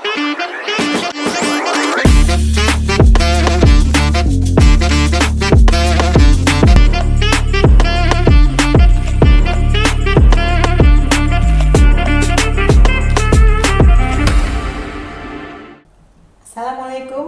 Assalamualaikum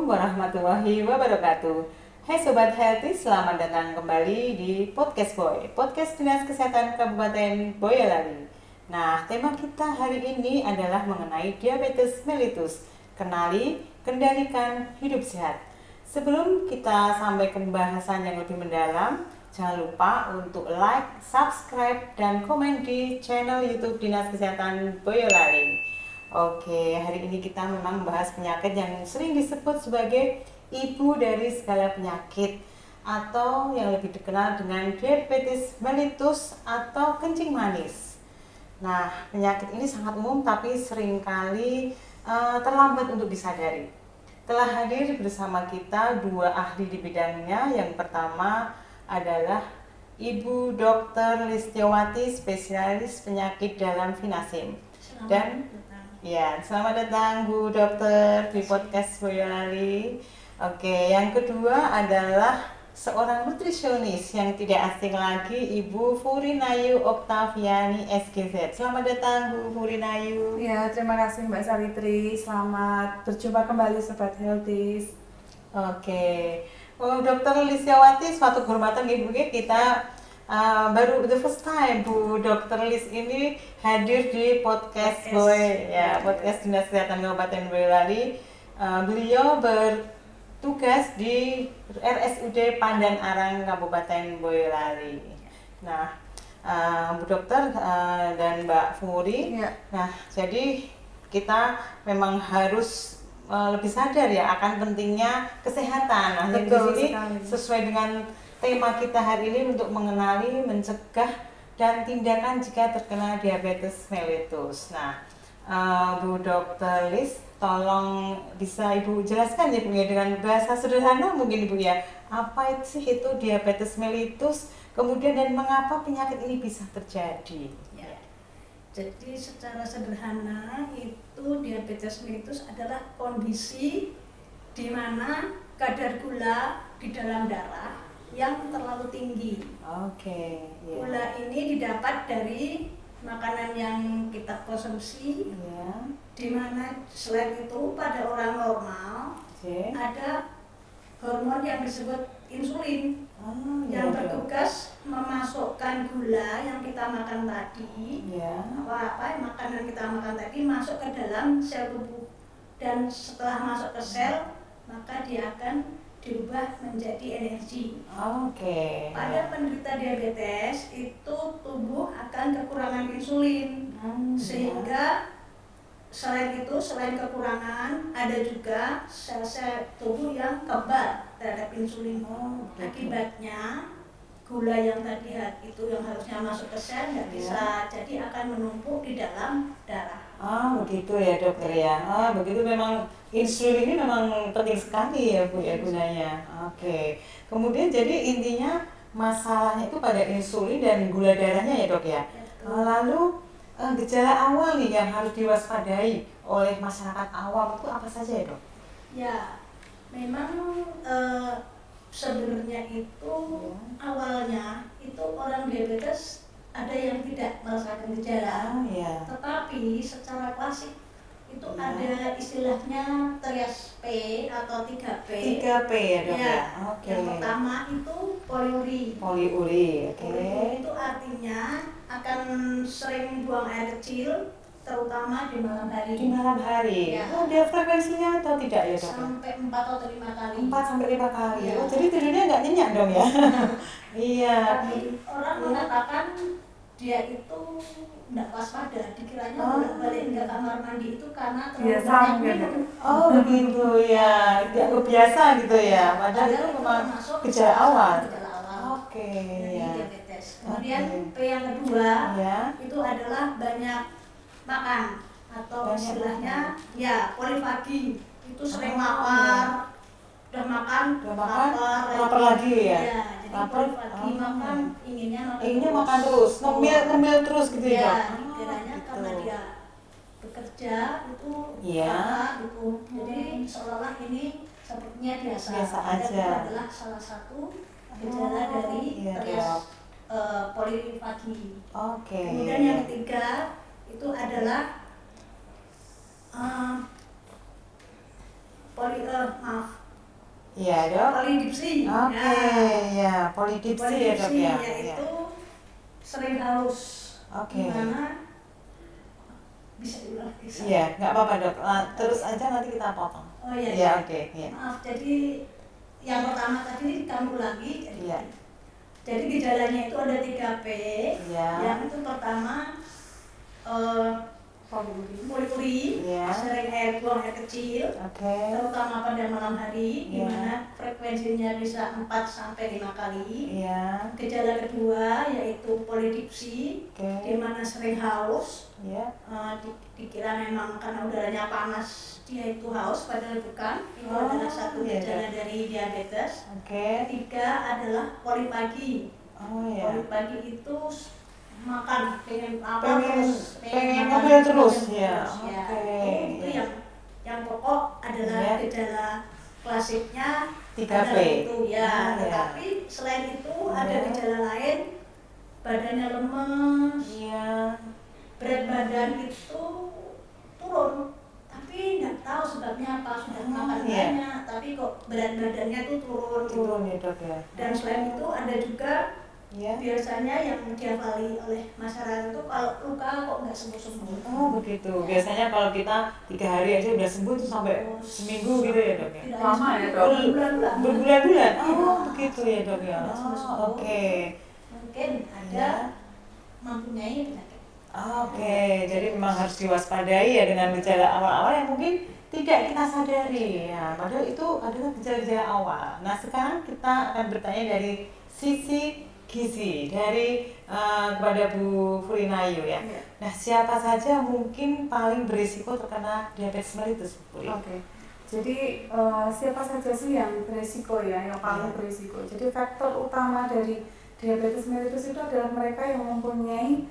warahmatullahi wabarakatuh. Hai Sobat Healthy, selamat datang kembali di Podcast Boy, Podcast Dinas Kesehatan Kabupaten Boyolali. Nah, tema kita hari ini adalah mengenai diabetes mellitus. Kenali, kendalikan, hidup sehat. Sebelum kita sampai ke pembahasan yang lebih mendalam, jangan lupa untuk like, subscribe, dan komen di channel YouTube Dinas Kesehatan Boyolali. Oke, hari ini kita memang membahas penyakit yang sering disebut sebagai ibu dari segala penyakit atau yang lebih dikenal dengan diabetes mellitus atau kencing manis. Nah, penyakit ini sangat umum tapi seringkali terlambat untuk disadari. Telah hadir bersama kita dua ahli di bidangnya. Yang pertama adalah Ibu Dr. Listiawati, spesialis penyakit dalam Vinasim. Selamat datang Bu Dokter di Podcast Boyolali. Oke, yang kedua adalah seorang nutrisionis yang tidak asing lagi, Ibu Furinayu Oktaviani SGZ. Selamat datang Bu Furinayu. Ya, terima kasih Mbak Savitri. Selamat berjumpa kembali Sobat Healthy. Oke, Dokter Listiawati, suatu kehormatan Ibu kita. Baru the first time Bu Dr. Lis ini hadir di podcast Boy, ya, podcast Dinas Kesehatan Kabupaten Boyolali. Beliau bertugas di RSUD Pandan Arang Kabupaten Boyolali. Nah, Bu Dokter dan Mbak Furi, ya. Nah, jadi kita memang harus lebih sadar ya akan pentingnya kesehatan. Nah, di sini sesuai dengan tema kita hari ini untuk mengenali, mencegah, dan tindakan jika terkena diabetes mellitus. Nah, Bu Dr. Lis, tolong bisa Ibu jelaskan ya Bu ya, dengan bahasa sederhana mungkin Ibu ya, apa itu diabetes mellitus, kemudian dan mengapa penyakit ini bisa terjadi? Ya. Jadi secara sederhana itu diabetes mellitus adalah kondisi di mana kadar gula di dalam darah yang terlalu tinggi. Oke. Gula ini didapat dari makanan yang kita konsumsi, di mana selain itu pada orang normal ada hormon yang disebut insulin yang bertugas memasukkan gula yang kita makan tadi, makanan kita makan tadi masuk ke dalam sel tubuh, dan setelah masuk ke sel maka dia akan diubah menjadi energi. Pada penderita diabetes itu tubuh akan kekurangan insulin, sehingga selain kekurangan ada juga sel-sel tubuh yang kebal terhadap insulin. Akibatnya gula yang tadi itu yang harusnya masuk ke sel nggak bisa, jadi akan menumpuk di dalam darah. Begitu ya Dokter ya. Begitu, memang insulin ini memang penting sekali ya Bu ya gunanya. Oke. Kemudian jadi intinya masalahnya itu pada insulin dan gula darahnya ya Dok ya. Lalu gejala awal nih yang harus diwaspadai oleh masyarakat awam itu apa saja ya Dok? Ya, memang sebenarnya itu awalnya itu orang diabetes ada yang tidak merasakan gejala, tetapi secara klasik itu ada istilahnya trias P atau 3P. 3P ya Dok ya. Yang pertama itu poliuri. Poliuri, Poliuri itu artinya akan sering buang air kecil, terutama di malam hari. Di malam hari. Dia frekuensinya atau tidak ya Dok? Sampai 4 atau 5 kali. 4 sampai 5 kali. Jadi tidurnya nggak nyenyak dong ya? Iya. Tapi orang mengatakan dia itu nggak waspada, dikiranya bolak-balik ke kamar mandi itu karena terlalu banyak minum. Begitu ya, dia kebiasa gitu ya. Padahal itu memang gejala awal. Diabetes. Kemudian P yang kedua itu adalah banyak makan atau istilahnya polifagi. Itu sering lapar, udah makan lapar lagi ya. Jadi polifagi, makan inginnya makan terus, ngemil terus gitu ya. Kiranya karena dia bekerja itu Iya. gitu. Jadi seolah-olah ini sepertinya biasa Biasa Dan aja. itu adalah salah satu gejala dari iya, terias polifagi. Oke. Kemudian yang ketiga itu adalah Iya dok. polidipsi. Oke, ya polidipsi ya dok Polidipsi ya. yaitu sering haus. Oke. Dimana bisa diulang Iya, nggak apa-apa dok. Terus aja nanti kita potong. Oh iya. Iya, oke. Iya. Maaf, jadi yang pertama tadi kami ulangi. Iya. Jadi gejalanya itu ada 3P. Iya. Yang itu pertama polikuri, Iya. sering buang air kecil, Oke. terutama pada malam hari, di Iya. mana frekuensinya bisa 4-5 kali. Iya. Gejala kedua yaitu polidipsi, Oke. di mana sering haus. Iya. Dikira memang karena udaranya panas dia itu haus, padahal bukan. Itu adalah satu iya, gejala dari diabetes. Oke. Ketiga adalah polipagi. Oh ya. Polipagi itu makan pengen apa Pengen makan ngambil terus ya. ya. Oke. Itu yang pokok adalah Iya. gejala klasiknya 3P. adalah itu ya. Oh, ya. Tetapi selain itu ada Iya. gejala lain, badannya lemes, Iya. berat badan itu turun, tapi nggak tahu sebabnya apa, sudah makan iya. banyak tapi kok berat badannya tuh turun gitu. Turun ya dok ya. Dan selain itu ada juga Iya. biasanya yang diafali oleh masyarakat itu kalau luka kok nggak sembuh-sembuh. Oh begitu. Biasanya kalau kita 3 hari aja udah sembuh tuh sampai seminggu gitu ya dok ya. Tidak Lama hanya ya, seminggu, Dok? berbulan-bulan. Berbulan-bulan. Oh Iya. begitu ya dok ya. Tidak sembuh-sembuh. Oh, oke. Mungkin ada Iya. mempunyai penyakit. Oke, jadi memang harus diwaspadai ya dengan gejala awal-awal yang mungkin tidak kita sadari ya. Padahal itu adalah gejala-gejala awal. Nah sekarang kita akan bertanya dari sisi gizi dari kepada Bu Furinayu ya. Iya. Nah siapa saja mungkin paling berisiko terkena diabetes mellitus Bu Furi? Oke. Jadi siapa saja sih yang berisiko ya, yang paling Iya. berisiko. Jadi faktor utama dari diabetes mellitus itu adalah mereka yang mempunyai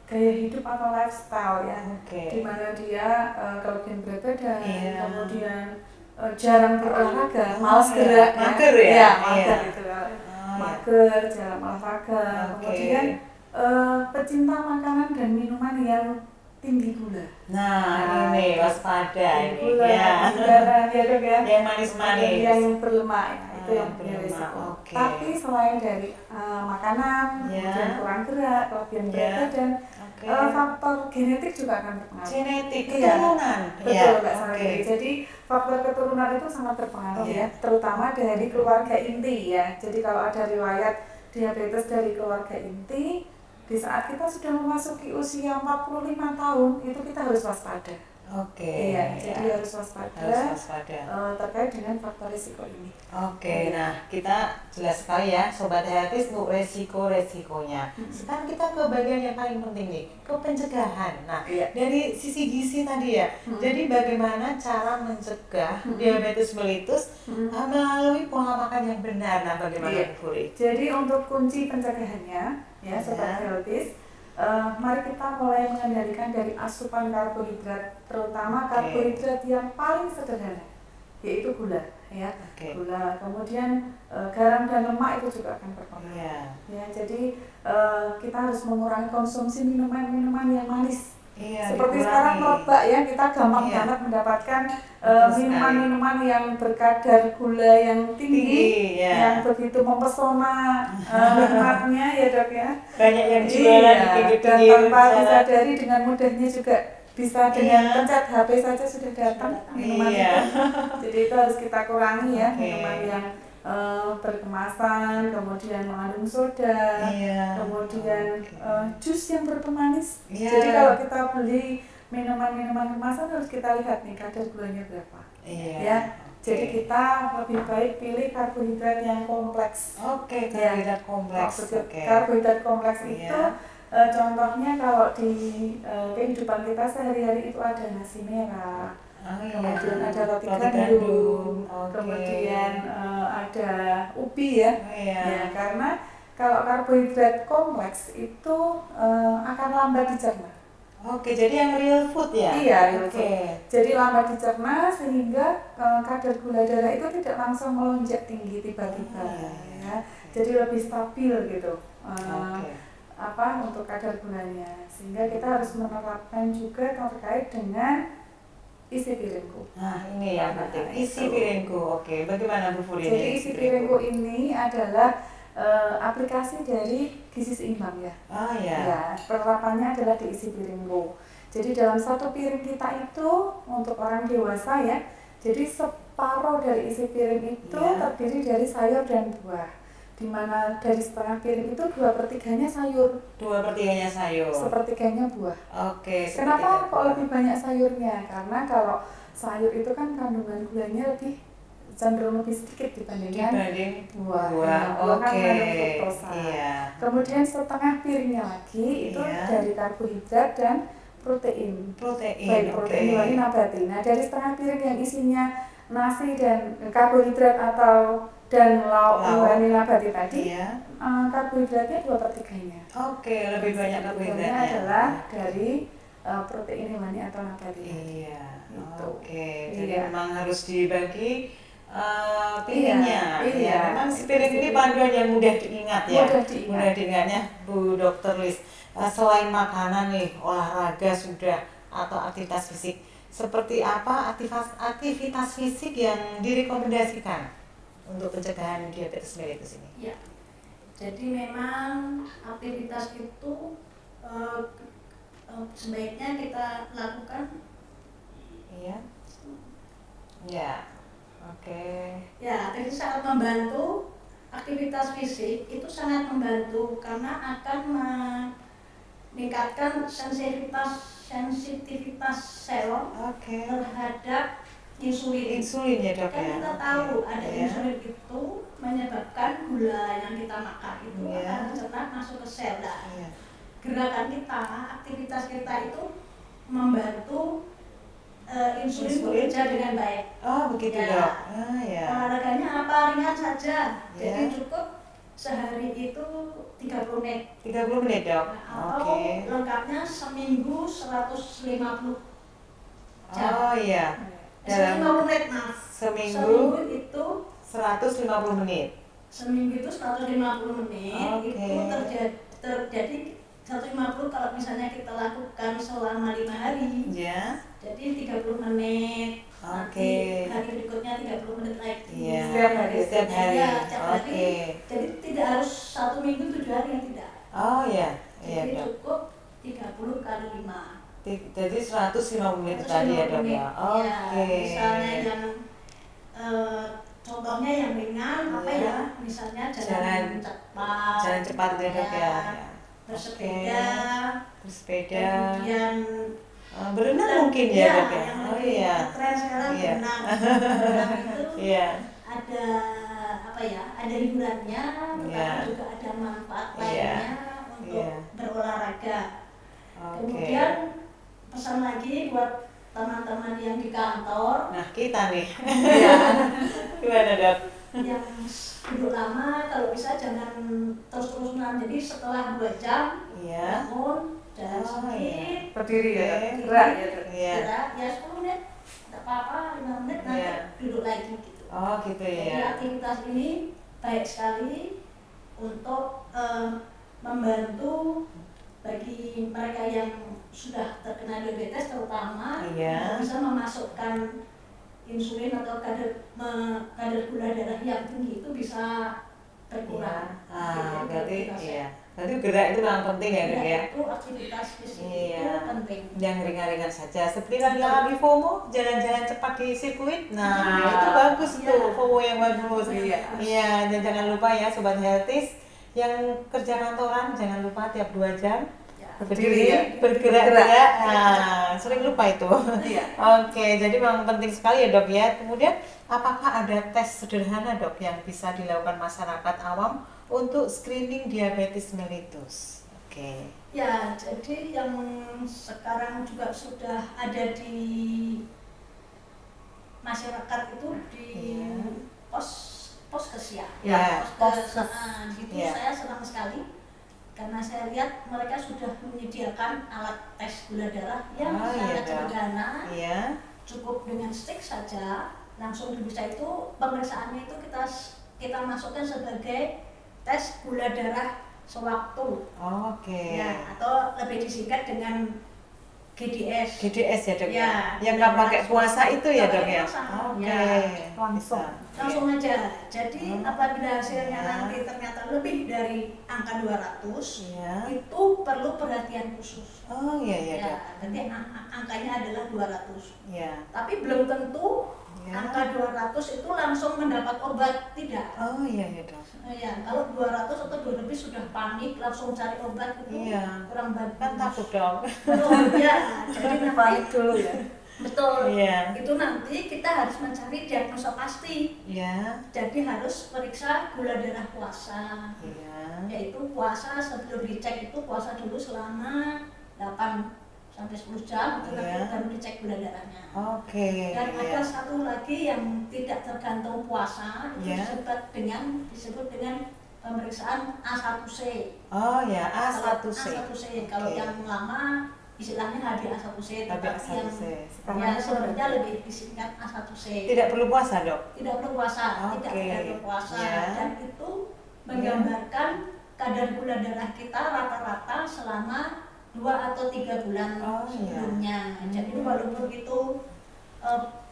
gaya hidup atau lifestyle ya, Oke. di mana dia kelebihan berat badan, Iya. kemudian jarang berolahraga, Oh, malas iya. gerak, Mager ya? Iya, mager Iya. gitu. Oh, ya. Mager, jarang olahraga, Oke. kemudian pecinta makanan dan minuman yang tinggi gula. Nah ini waspada ini Gula, ya. gula, ya dok ya. Yang manis-manis. Yang berlemak ya, itu Ah, yang punya berlemak, risiko. oke. Tapi selain dari makanan, Ya. kemudian kurang gerak, kelebihan berat Ya. badan, Oke. faktor genetik juga akan berpengaruh. Genetik, Iya. keturunan. Betul Mbak Oke. Sari. Jadi faktor keturunan itu sangat berpengaruh Iya. ya, terutama dari keluarga inti ya. Jadi kalau ada riwayat diabetes dari keluarga inti, di saat kita sudah memasuki usia 45 tahun, itu kita harus waspada. Oke. Iya, ya. jadi harus waspada Harus waspada. terkait dengan faktor risiko ini. Oke, nah kita jelas sekali ya Sobat Healthies untuk resiko-resikonya. Sekarang kita ke bagian yang paling penting nih, ke pencegahan. Nah, Iya. dari sisi gizi tadi ya, jadi bagaimana cara mencegah diabetes mellitus melalui pola makan yang benar. Nah, bagaimana Iya. Bu Furi? Jadi untuk kunci pencegahannya, ya Sobat Ya. Healthies, mari kita mulai mengendalikan dari asupan karbohidrat, terutama Oke. karbohidrat yang paling sederhana, yaitu gula, ya. Oke. Gula, kemudian garam dan lemak itu juga akan berpengaruh. Iya. Ya, jadi kita harus mengurangi konsumsi minuman-minuman yang manis. Iya, Seperti dikurangi. sekarang merebak ya, kita gampang Iya. banget mendapatkan Betul sekali. minuman-minuman yang berkadar gula yang tinggi, ya. yang begitu mempesona nikmatnya ya dok ya. Banyak yang jualan di dan pinggir-pinggir tanpa jalan. disadari dengan mudahnya juga bisa dengan Iya. pencet HP saja sudah datang minuman Iya. itu. Jadi itu harus kita kurangi ya, Oke. minuman yang berkemasan, kemudian mengandung soda, Iya. kemudian Oke. jus yang berpemanis. Iya. Jadi kalau kita beli minuman-minuman kemasan harus kita lihat nih kadar gulanya berapa. Iya. Ya. Oke. Jadi kita lebih baik pilih karbohidrat yang kompleks. Oke, Ya. karbohidrat kompleks. Oke. Karbohidrat kompleks Iya. itu contohnya kalau di kehidupan kita sehari-hari itu ada nasi merah, Oh, iya. kemudian ada roti Roti gandum, Oke. kemudian ada ubi ya. Oh, iya. Ya, karena kalau karbohidrat kompleks itu akan lambat dicerna. Oke, jadi yang real food ya? Iya, real Oke. food. Jadi lambat dicerna sehingga kadar gula darah itu tidak langsung melonjak tinggi tiba-tiba, ya. Jadi lebih stabil gitu. Untuk kadar gulanya, sehingga kita harus menerapkan juga terkait dengan isi piringku. Nah, ini yang penting, isi piringku. Oke, bagaimana Bu Furi? Jadi isi piringku ini adalah aplikasi dari gizi seimbang ya. Oh ya. Ya, penerapannya adalah di isi piringku. Jadi dalam satu piring kita itu untuk orang dewasa ya, jadi separuh dari isi piring itu terdiri dari sayur dan buah. Di mana dari setengah piring itu 2/3-nya sayur. 2/3-nya sayur. Sepertiganya buah. Oke. Kenapa kok lebih banyak sayurnya? Karena kalau sayur itu kan kandungan gulanya lebih cenderung lebih sedikit dibanding buah. Buah kan mengandung fruktosa. Iya. Kemudian setengah piringnya lagi itu dari karbohidrat dan protein. Baik protein hewani nabati. Nah, dari setengah piring yang isinya nasi dan karbohidrat dan lauk hewani nabati tadi, karbohidratnya 2/3-nya. Oke, lebih banyak karbohidratnya adalah dari protein hewani atau nabati. Iya. Gitu. Oke, jadi memang harus dibagi piringnya. Iya. Memang si piring ini panduan yang mudah diingat ya. Mudah diingatnya Bu Dokter Lis. Selain makanan nih, olahraga sudah atau aktivitas fisik, seperti apa aktivitas fisik yang direkomendasikan untuk pencegahan diabetes mellitus ini? Ya, jadi memang aktivitas itu sebaiknya kita lakukan. Iya. Ya. Oke. Ya, jadi sangat membantu. Aktivitas fisik itu sangat membantu karena akan meningkatkan sensitivitas sel terhadap insulin. Insulin ya dok Kan ya. kita tahu ada insulin itu menyebabkan gula yang kita makan itu akan mencerna masuk ke sel. Gerakan kita, aktivitas kita itu membantu insulin bekerja dengan baik. Oh begitu dok. Olahraganya apa? Ringan saja. Jadi cukup sehari itu 30 menit. 30 menit dok. Atau lengkapnya seminggu 150 jam. Oh iya. 150 menit maaf. Seminggu itu 150 menit. Seminggu itu 150 menit. Itu terjadi 150 kalau misalnya kita lakukan selama 5 hari. Jadi 30 menit. Nanti hari berikutnya 30 menit lagi. Setiap hari. Jadi tidak harus 1 minggu 7 hari yang tidak. Oh iya. Jadi cukup 30 kali 5. Jadi 150 menit tadi ya dok ya. Misalnya yang contohnya yang ringan misalnya jalan cepat. Jalan cepat ya dok ya. Bersepeda. Kemudian berenang mungkin ya dok ya. Oh iya. Tren sekarang berenang. Berenang itu ada hiburannya, tapi juga ada manfaat lainnya untuk berolahraga. Kemudian pesan lagi buat teman-teman yang di kantor. Nah kita nih. Gimana dok? Yang duduk lama kalau bisa jangan terus-terusan. Jadi setelah 2 jam bangun, jalan sedikit, berdiri ya, gerak ya 10 menit, tidak apa-apa, 5 menit nanti duduk lagi gitu. Oh gitu ya. Jadi aktivitas ini baik sekali untuk membantu bagi mereka yang sudah terkena diabetes terutama bisa memasukkan insulin atau kadar gula darah yang tinggi itu bisa berkurang. Berarti gerak itu memang penting ya dok ya. Itu aktivitas fisik itu penting. Yang ringan-ringan saja. Seperti lagi FOMO, jalan-jalan cepat di sirkuit. Nah itu bagus tuh FOMO yang bagus. Iya, dan jangan lupa ya sobat healthies yang kerja kantoran jangan lupa tiap 2 jam berdiri, bergerak-gerak. Sering lupa itu. Oke, jadi memang penting sekali ya dok ya. Kemudian apakah ada tes sederhana dok yang bisa dilakukan masyarakat awam untuk screening diabetes mellitus? Ya, jadi yang sekarang juga sudah ada di masyarakat itu di poskes ya. Poskes. Saya senang sekali karena saya lihat mereka sudah menyediakan alat tes gula darah yang Oh, sangat iya, sederhana, Iya. cukup dengan stick saja, langsung bisa itu pemeriksaannya itu kita masukkan sebagai tes gula darah sewaktu, Oke. ya, atau lebih disingkat dengan GDS. GDS ya dok Ya, yang nggak pakai puasa itu ya nggak dok pakai ya? puasa, Oke. ya. Langsung. Bisa. Langsung aja. Jadi Oh, apabila hasilnya iya. nanti ternyata lebih dari angka 200, Iya. itu perlu perhatian khusus. Oh iya iya Ya, dok. nanti angkanya adalah 200. Iya. Tapi belum tentu Ya. angka 200 itu langsung mendapat obat, tidak. Oh iya iya dok. Ya, kalau 200 atau 2 lebih sudah panik langsung cari obat itu Iya. kurang bagus. Kan takut dok. Betul, ya. Jadi nanti Panik dulu ya. betul. Iya. Itu nanti kita harus mencari diagnosa pasti. Iya. Jadi harus periksa gula darah puasa. Iya. Yaitu puasa sebelum dicek itu puasa dulu selama 8 sampai 10 jam itu nanti Iya. baru dicek gula darahnya. Oke. Dan Iya. ada satu lagi yang tidak tergantung puasa, itu Iya. disebut dengan pemeriksaan A1C. Oh ya Kalau A1C. A1C, kalau Oke. yang lama istilahnya HbA1c, tetapi yang HbA1c. ya sebenarnya lebih disingkat A1C. Tidak perlu puasa dok. Tidak perlu puasa, Oke. tidak tergantung puasa, Ya. dan itu menggambarkan kadar gula darah kita rata-rata selama 2 atau 3 bulan Oh, iya. sebelumnya. Jadi walaupun itu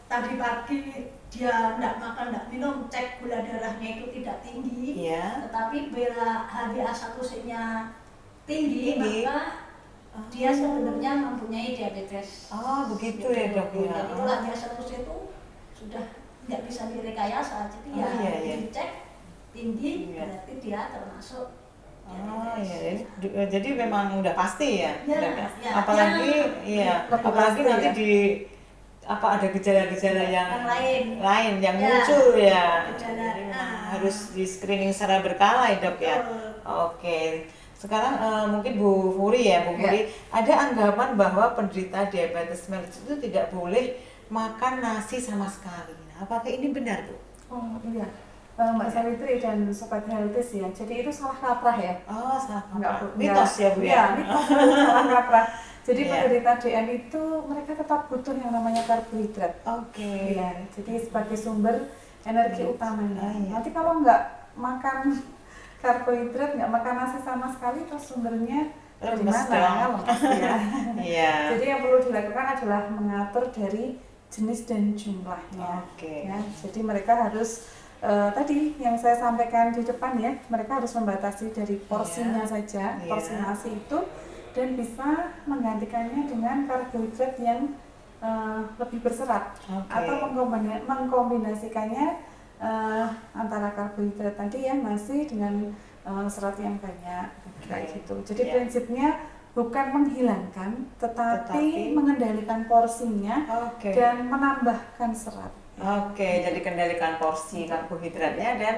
tadi pagi dia tidak makan, tidak minum, cek gula darahnya itu tidak tinggi, Iya. tetapi bila HbA1c-nya tinggi, Tinggi. maka dia sebenarnya mempunyai diabetes. Oh begitu ya dok ya. Dan itu HbA1c itu sudah nggak bisa direkayasa, jadi Oh, ya iya, iya. dicek tinggi, Iya. berarti dia termasuk Oh diabetes. iya, jadi memang udah pasti ya, Ya, dok ya? ya. Apalagi, iya, Lebih apalagi pasti nanti ya. di apa ada gejala-gejala yang lain. yang Ya, muncul ya, gejala, jadi memang ah. harus di screening secara berkala ya dok ya. Betul. Oke, sekarang mungkin Bu Furi ya, Bu Furi, ada anggapan bahwa penderita diabetes mellitus itu tidak boleh makan nasi sama sekali. Nah, apakah ini benar Bu? Oh iya. Mbak Savitri dan Sobat Healthies ya. Jadi itu salah kaprah ya. Oh salah Enggak, kaprah. Mitos ya Bu ya? Iya, mitos salah kaprah. Jadi Iya. penderita DM itu mereka tetap butuh yang namanya karbohidrat. Oke. Iya, jadi sebagai sumber energi utamanya. Ah, iya. Nanti kalau nggak makan karbohidrat, nggak makan nasi sama sekali, terus sumbernya dari Lemes mana? dong. Lemes ya. Iya. Jadi yang perlu dilakukan adalah mengatur dari jenis dan jumlahnya. Oke. Ya, jadi mereka harus tadi yang saya sampaikan di depan ya, mereka harus membatasi dari porsinya saja, Iya. porsi nasi itu, dan bisa menggantikannya dengan karbohidrat yang lebih berserat, Oke. atau mengkombinasikannya antara karbohidrat tadi ya, nasi dengan serat yang banyak, kayak gitu. Jadi Iya. prinsipnya bukan menghilangkan, tetapi Tetapi mengendalikan porsinya Oke. dan menambahkan serat. Oke, jadi kendalikan porsi karbohidratnya dan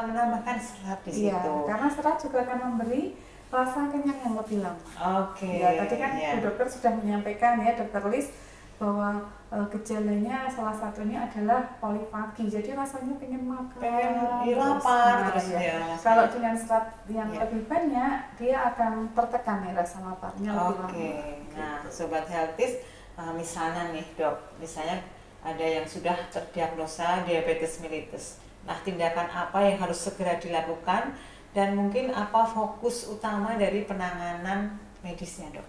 menambahkan serat di Iya, situ. karena serat juga akan memberi rasa kenyang yang lebih lama. Oke. Ya, tadi kan iya. Bu Dokter sudah menyampaikan ya, Dokter Lis, bahwa gejalanya salah satunya adalah polifagi. Jadi rasanya pengen makan. Pengen terus. lapar Nah, terus ya. ya. Kalau dengan serat yang Iya. lebih banyak, dia akan tertekan ya rasa laparnya lebih lama. Oke. Nah, sobat healthies, misalnya nih dok, misalnya ada yang sudah terdiagnosa diabetes mellitus. Nah, tindakan apa yang harus segera dilakukan dan mungkin apa fokus utama dari penanganan medisnya, dok?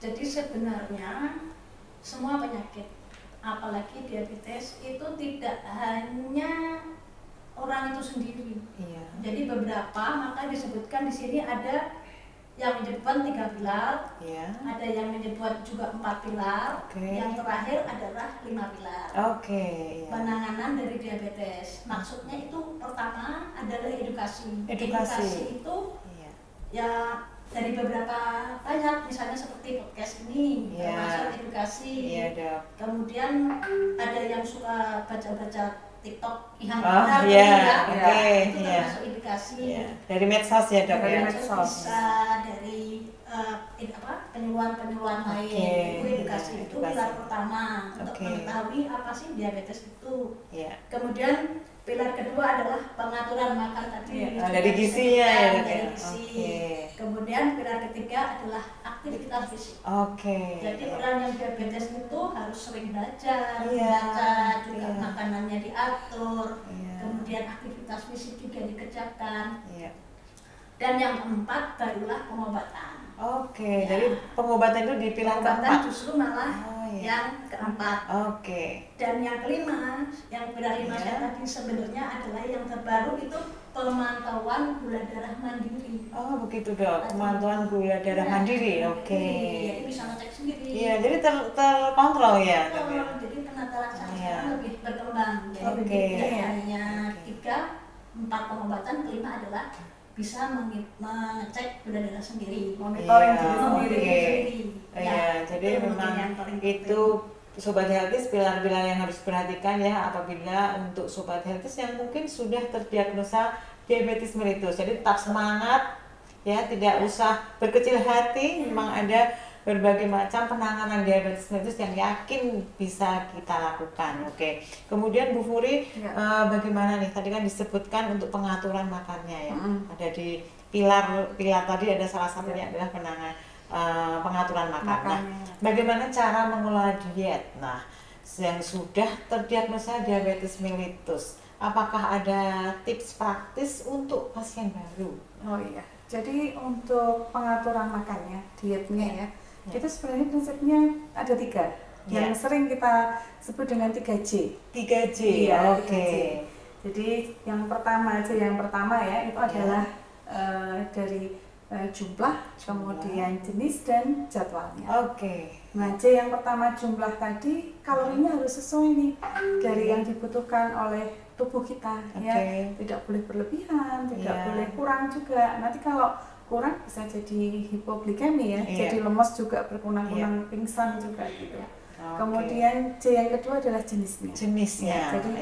Jadi sebenarnya semua penyakit, apalagi diabetes, itu tidak hanya orang itu sendiri. Iya. Jadi beberapa, maka disebutkan di sini ada yang menyebut 3 pilar, Iya. ada yang menyebut juga 4 pilar, Oke. yang terakhir adalah 5 pilar. Oke. Iya. Penanganan dari diabetes, maksudnya itu pertama adalah edukasi. Edukasi. Itu Iya. ya dari beberapa banyak, misalnya seperti podcast ini, Iya. termasuk edukasi. Iya, dok. Kemudian ada yang suka baca-baca TikTok, yang Oh, benar, iya. ya. Oke, Itu iya. termasuk edukasi. Iya. Dari medsos ya, dok Dari ya. medsos. Bisa dari penyuluhan lain. Itu edukasi, itu pilar pertama untuk mengetahui apa sih diabetes itu. Kemudian pilar kedua adalah pengaturan makan tadi. Dari gizinya ya. Dari gizi. Kemudian pilar ketiga adalah aktivitas fisik. Jadi orang yang diabetes itu harus sering belajar, juga makanannya diatur, kemudian aktivitas fisik juga dikerjakan. Dan yang keempat barulah pengobatan. Jadi pengobatan itu di pilar keempat. Justru malah yang keempat. Dan yang kelima, yang pilar 5 tadi sebenarnya adalah yang terbaru, itu pemantauan gula darah mandiri. Begitu Dok, pemantauan gula darah mandiri. Jadi bisa ngecek sendiri. Jadi terkontrol ya. Jadi penata laksana lebih berkembang. Jadi hanya 3-4 pengobatan, kelima adalah bisa mengecek gula darah sendiri, monitoring diri sendiri. Jadi memang itu Sobat Healthies, pilar-pilar yang harus diperhatikan ya apabila untuk Sobat Healthies yang mungkin sudah terdiagnosa diabetes mellitus. Jadi tetap semangat ya, tidak usah berkecil hati. Memang ada berbagai macam penanganan diabetes mellitus yang yakin bisa kita lakukan. Kemudian Bu Furi, bagaimana nih? Tadi kan disebutkan untuk pengaturan makannya ya. Ada di pilar tadi, ada salah satunya adalah pengaturan makan. Nah, bagaimana cara mengelola diet? Nah, yang sudah terdiagnosa diabetes mellitus, apakah ada tips praktis untuk pasien baru? Jadi untuk pengaturan makannya, dietnya itu sebenarnya prinsipnya ada 3 yang sering kita sebut dengan 3J. 3J. 3J. Jadi yang pertama ya itu adalah dari jumlah, kemudian jenis dan jadwalnya. Nah, J yang pertama jumlah tadi, kalorinya harus sesuai nih dari yang dibutuhkan oleh tubuh kita ya. Tidak boleh berlebihan, tidak boleh kurang juga. Nanti kalau kurang bisa jadi hipoglikemi ya, jadi lemes juga, berkunang-kunang, pingsan juga gitu. Kemudian J yang kedua adalah jenisnya. Jadi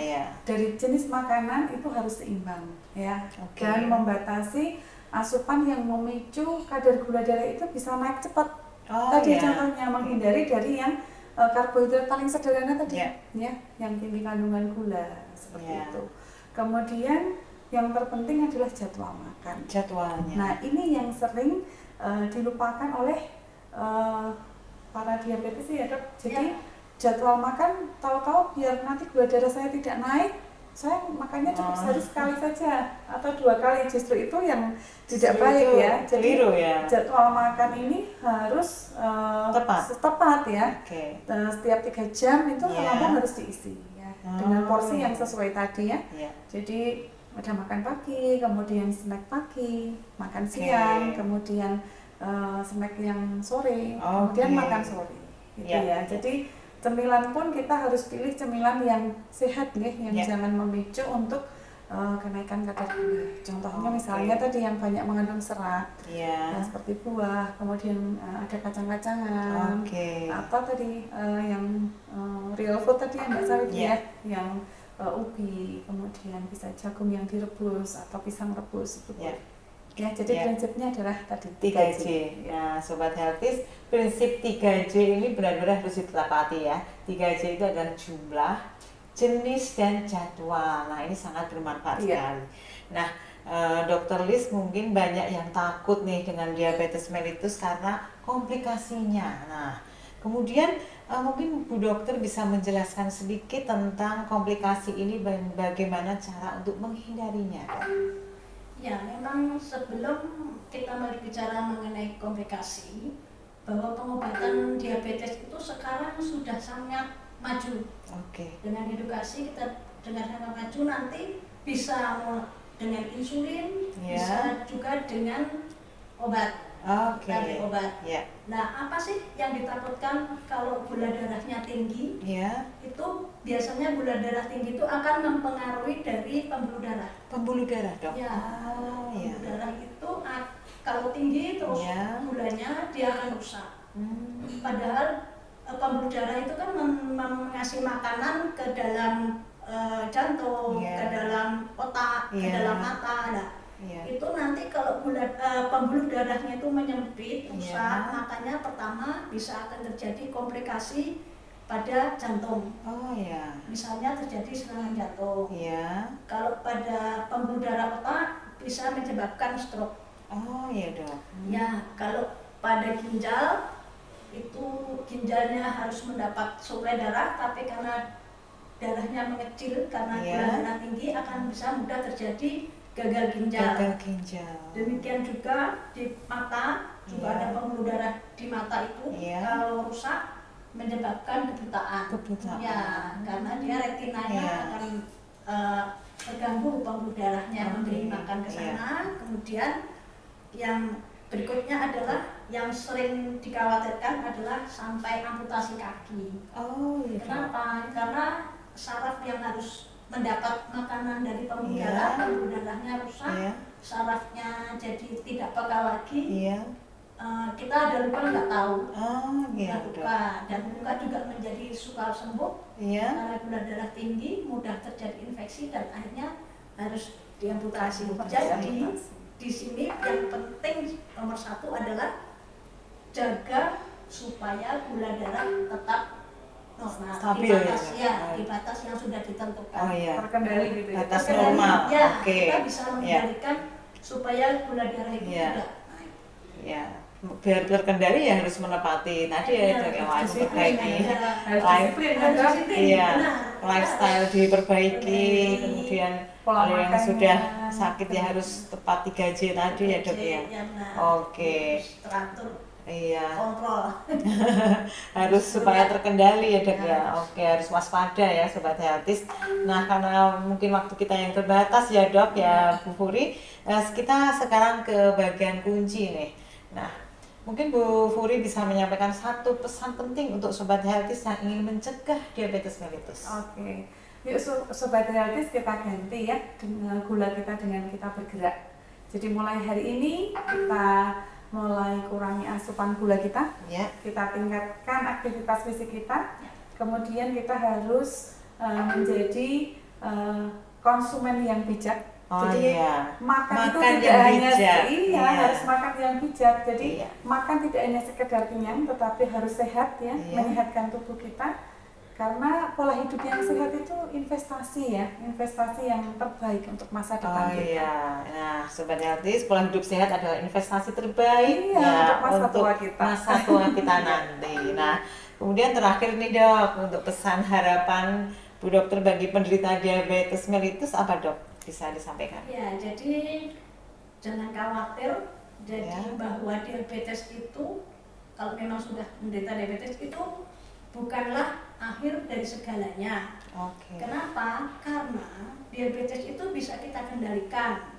dari jenis makanan itu harus seimbang ya, dan membatasi asupan yang memicu kadar gula darah itu bisa naik cepat. Contohnya menghindari dari yang karbohidrat paling sederhana tadi ya, yang tinggi kandungan gula seperti itu. Kemudian yang terpenting adalah jadwal makan. Jadwalnya. Nah, ini yang sering dilupakan oleh para diabetes ya Dok. Jadi jadwal makan, tahu-tahu biar nanti gula darah saya tidak naik, saya makannya cukup sehari sekali saja atau 2 kali. Justru itu yang tidak baik ya. Jadi jadwal makan ini harus tepat ya. Setiap 3 jam itu lambung harus diisi ya, dengan porsi yang sesuai tadi ya. Jadi ada makan pagi, kemudian snack pagi, makan siang, kemudian snack yang sore, kemudian makan sore gitu ya. Jadi cemilan pun kita harus pilih cemilan yang sehat nih, yang jangan memicu untuk kenaikan kadar gula. Contohnya misalnya tadi yang banyak mengandung serat, seperti buah, kemudian ada kacang-kacangan, atau tadi yang real food tadi yang sawit ya, yang ubi, kemudian bisa jagung yang direbus atau pisang rebus itu. Jadi prinsipnya adalah tadi 3J. Nah, Sobat Healthies, prinsip 3J ini benar-benar harus ditepati ya. 3J itu adalah jumlah, jenis, dan jadwal. Nah, ini sangat bermanfaat sekali. Nah, Dr. Liz, mungkin banyak yang takut nih dengan diabetes mellitus karena komplikasinya. Nah, kemudian mungkin Bu Dokter bisa menjelaskan sedikit tentang komplikasi ini dan bagaimana cara untuk menghindarinya. Ya, memang sebelum kita berbicara mengenai komplikasi, bahwa pengobatan diabetes itu sekarang sudah sangat maju. Dengan edukasi kita dengan sangat maju, nanti bisa dengan insulin, bisa juga dengan obat. Obat. Nah, apa sih yang ditakutkan kalau gula darahnya tinggi? Itu biasanya gula darah tinggi itu akan mempengaruhi dari pembuluh darah. Pembuluh darah, Dok? Pembuluh darah itu kalau tinggi terus gulanya dia akan rusak. Padahal pembuluh darah itu kan mengasih makanan ke dalam jantung, ke dalam otak, ke dalam mata. Nah, itu nanti kalau pembuluh darahnya itu menyempit, rusak, makanya pertama bisa akan terjadi komplikasi pada jantung. Misalnya terjadi serangan jantung. Kalau pada pembuluh darah otak bisa menyebabkan stroke. Dok. Ya, kalau pada ginjal itu ginjalnya harus mendapat suplai darah, tapi karena darahnya mengecil karena gula darah tinggi akan bisa mudah terjadi gagal ginjal. Demikian juga di mata juga ada pembuluh darah di mata itu kalau rusak menyebabkan kebutaan. Ya, karena dia retinanya akan terganggu pembuluh darahnya memberi makan ke sana. Kemudian yang berikutnya adalah yang sering dikhawatirkan adalah sampai amputasi kaki. Kenapa? Karena saraf yang harus mendapat makanan dari pembuluh darahnya rusak, sarafnya jadi tidak peka lagi. Kita ada luka nggak tahu, luka dan luka juga menjadi sukar sembuh karena gula darah tinggi, mudah terjadi infeksi dan akhirnya harus diamputasi. Jadi di sini yang penting nomor satu adalah jaga supaya gula darah tetap normal, stabil, di batas yang sudah ditentukan. Terkendali gitu ya. Batas normal. Kita bisa mengendalikan supaya gula darah itu tidak naik. Biar terkendali ya harus menepati tadi yang harus diperbaiki, lifestyle diperbaiki, kemudian kalau yang sudah sakit ya harus tepat 3J tadi ya dok ya. Teratur. Kontrol. Harus supaya terkendali ya dok ya. Harus waspada ya sobat healthies. Nah karena mungkin waktu kita yang terbatas ya dok ya Bu Furi, kita sekarang ke bagian kunci nih. Nah mungkin Bu Furi bisa menyampaikan satu pesan penting untuk sobat healthies yang ingin mencegah diabetes mellitus. Yuk sobat healthies, kita ganti ya dengan gula kita dengan kita bergerak. Jadi mulai hari ini kita mulai kurangi asupan gula kita, kita tingkatkan aktivitas fisik kita, kemudian kita harus menjadi konsumen yang bijak. Jadi makan itu tidak hanya harus makan yang bijak. Jadi makan tidak hanya sekedar kenyang, tetapi harus sehat ya, menyehatkan tubuh kita. Karena pola hidup yang sehat itu investasi yang terbaik untuk masa depan kita. Nah sobat healthies, pola hidup sehat adalah investasi terbaik untuk masa tua kita nanti. Nah kemudian terakhir nih dok, untuk pesan harapan Bu Dokter bagi penderita diabetes mellitus apa dok? Bisa disampaikan? Jadi jangan khawatir. Jadi bahwa diabetes itu kalau memang sudah menderita diabetes itu bukanlah akhir dari segalanya. Kenapa? Karena diabetes itu bisa kita kendalikan.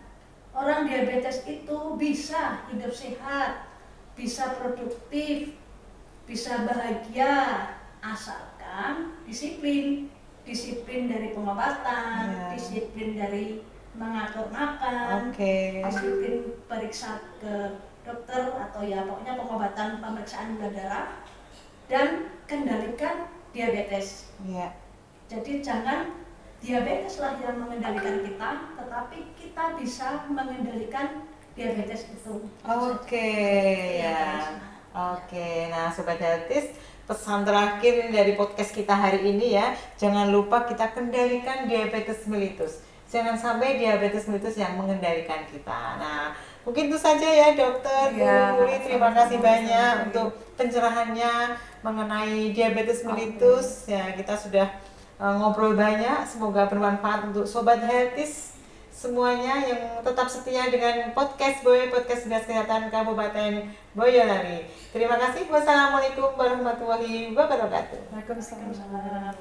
Orang diabetes itu bisa hidup sehat, bisa produktif, bisa bahagia, asalkan disiplin dari pengobatan, disiplin dari mengatur makan, disiplin periksa ke dokter atau ya pokoknya pemeriksaan gula darah, dan kendalikan diabetes. Jadi jangan diabeteslah yang mengendalikan kita, tetapi kita bisa mengendalikan diabetes itu. Nah sobat healthies, pesan terakhir dari podcast kita hari ini ya, jangan lupa kita kendalikan diabetes mellitus. Jangan sampai diabetes mellitus yang mengendalikan kita. Nah mungkin itu saja ya dokter, Bu Furi, terima kasih banyak untuk pencerahannya mengenai diabetes mellitus. Kita sudah ngobrol banyak, semoga bermanfaat untuk sobat healthies semuanya yang tetap setia dengan podcast Dinas Kesehatan Kabupaten Boyolali. Terima kasih. Wassalamualaikum warahmatullahi wabarakatuh. Waalaikumsalam.